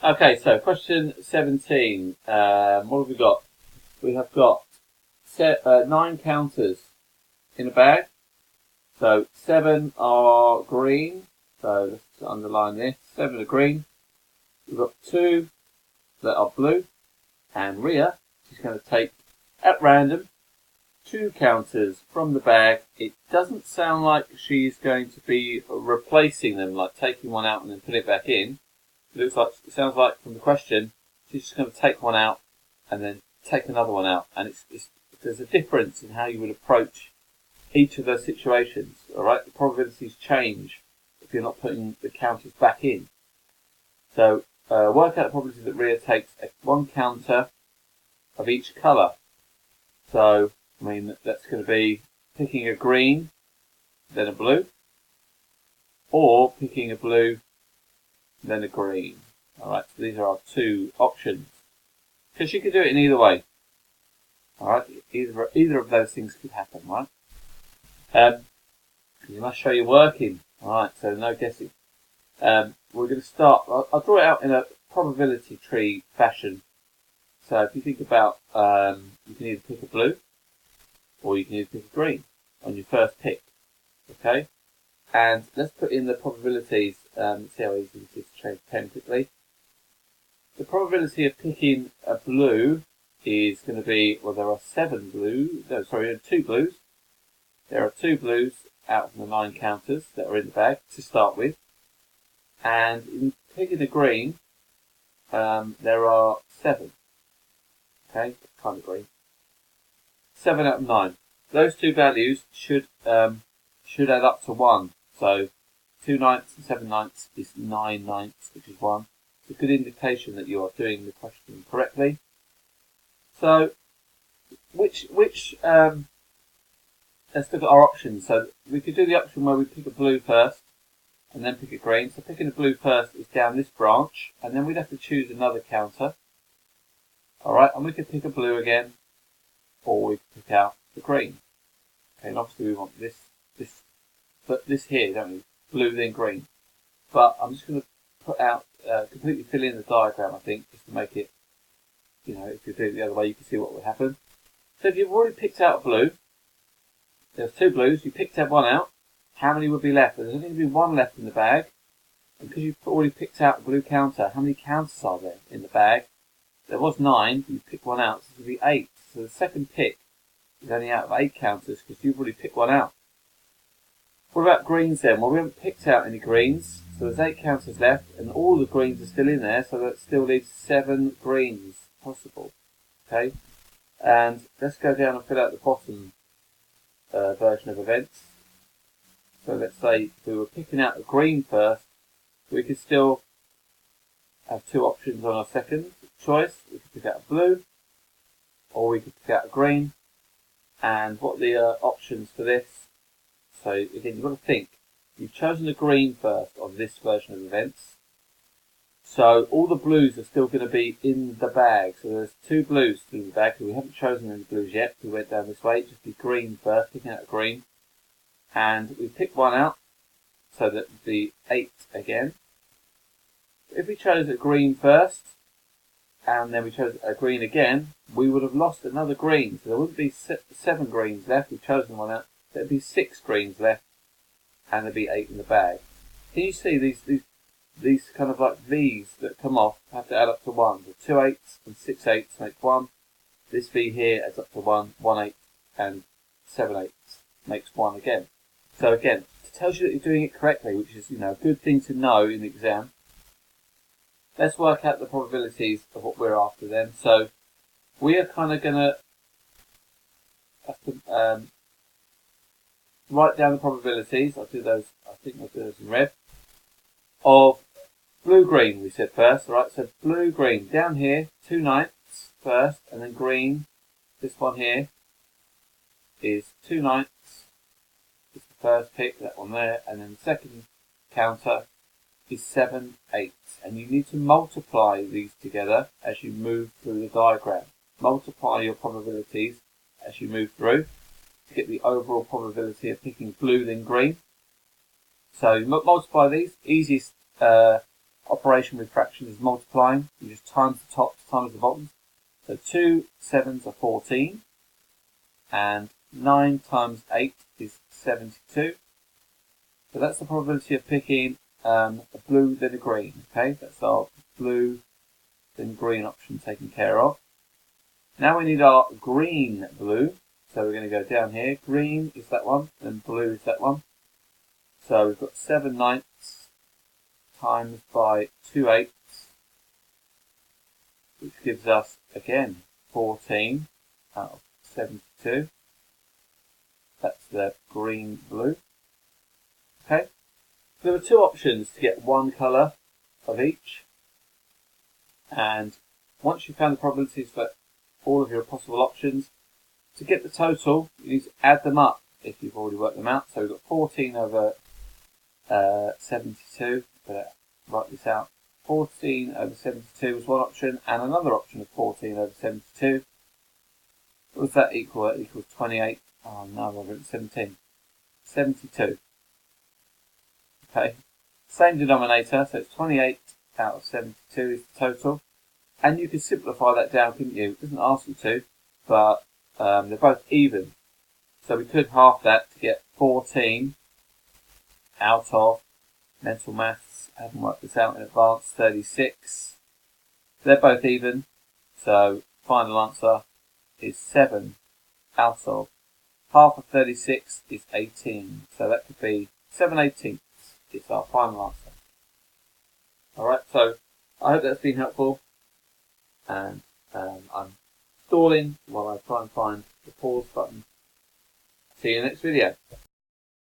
Okay, so question 17. What have we got? We have got 9 counters in a bag. So 7 are green. So let's underline this. 7 are green. We've got 2 that are blue. And Ria is going to take, at random, 2 counters from the bag. It doesn't sound like she's going to be replacing them, like taking one out and then putting it back in. It sounds like from the question, she's just going to take one out and then take another one out. And there's a difference in how you would approach each of those situations. All right, the probabilities change if you're not putting the counters back in. So work out the probability that Ria takes 1 counter of each colour. So I mean that's going to be picking a green, then a blue, or picking a blue, then a green. Alright, so these are our 2 options. Because you could do it in either way. Alright, either of those things could happen, right? You must show your working. Alright, so no guessing. We're going to start, I'll draw it out in a probability tree fashion. So if you think about, you can either pick a blue, or you can either pick a green on your first pick. Okay? And let's put in the probabilities. See how easy it is to change pen quickly. The probability of picking a blue is going to be, well, there are 2 blues. There are 2 blues out of the 9 counters that are in the bag to start with. And in picking a green, there are 7. Okay, kind of green. 7 out of 9. Those 2 values should add up to 1. So 2 ninths and 7 ninths is 9 ninths, which is 1. It's a good indication that you are doing the question correctly. So, let's look at our options. So we could do the option where we pick a blue first, and then pick a green. So picking a blue first is down this branch, and then we'd have to choose another counter. Alright, and we could pick a blue again, or we could pick out the green. Okay, and obviously we want this here, don't we? Blue then green. But I'm just going to put out, completely fill in the diagram, I think, just to make it, if you do it the other way, you can see what would happen. So if you've already picked out a blue, there's 2 blues, you picked one out, how many would be left? There's only going to be 1 left in the bag. And because you've already picked out a blue counter, how many counters are there in the bag? There was 9, you picked 1 out, so it's going to be 8. So the second pick is only out of 8 counters because you've already picked 1 out. What about greens then? Well, we haven't picked out any greens, so there's 8 counters left, and all the greens are still in there, so that still leaves 7 greens possible. Okay, and let's go down and fill out the bottom version of events. So let's say if we were picking out a green first, we could still have 2 options on our second choice. We could pick out a blue, or we could pick out a green. And what are the options for this? So again, you've got to think. You've chosen the green first on this version of events. So all the blues are still going to be in the bag. So there's 2 blues still in the bag. So we haven't chosen any blues yet. We went down this way. Just be green first, picking out a green. And we picked 1 out. So that would be 8 again. If we chose a green first, and then we chose a green again, we would have lost another green. So there wouldn't be 7 greens left. We've chosen 1 out. There'd be 6 greens left, and there'd be 8 in the bag. Can you see these kind of like V's that come off have to add up to 1? The 2 8s and 6 8s make 1. This V here adds up to 1, 1 8, and 7 8s makes 1 again. So again, it tells you that you're doing it correctly, which is a good thing to know in the exam. Let's work out the probabilities of what we're after then. So we are kind of going to have to write down the probabilities. I'll do those. I think I'll do those in red. Of blue-green, we said first. Right. So blue-green down here, 2 ninths first, and then green. This one here is 2 ninths. It's the first pick. That one there, and then the second counter is 7 eighths. And you need to multiply these together as you move through the diagram. Multiply your probabilities as you move through to get the overall probability of picking blue then green. So you multiply these. Easiest operation with fractions is multiplying. You just times the tops times the bottoms. So 2 7s are 14, and 9 times 8 is 72. So that's the probability of picking a blue then a green. Okay, that's our blue then green option taken care of. Now we need our green blue. So we're going to go down here. Green is that one, and blue is that one. So we've got 7 ninths times by 2 eighths, which gives us, again, 14 out of 72. That's the green blue. Okay. There were two options to get one colour of each. And once you've found the probabilities for all of your possible options, to get the total, you need to add them up if you've already worked them out. So we've got 14 over 72. Better write this out. 14 over 72 was one option, and another option of 14 over 72. What does that equal? It equals 28. Oh no, I've written 17. 72. Okay. Same denominator, so it's 28 out of 72 is the total. And you can simplify that down, couldn't you? It doesn't ask you to, but they're both even. So we could half that to get 14 out of, mental maths, I haven't worked this out in advance, 36. They're both even, so final answer is 7 out of half of 36 is 18. So that could be 7/18 is our final answer. Alright, so I hope that's been helpful, and I'm stalling while I try and find the pause button. See you in the next video.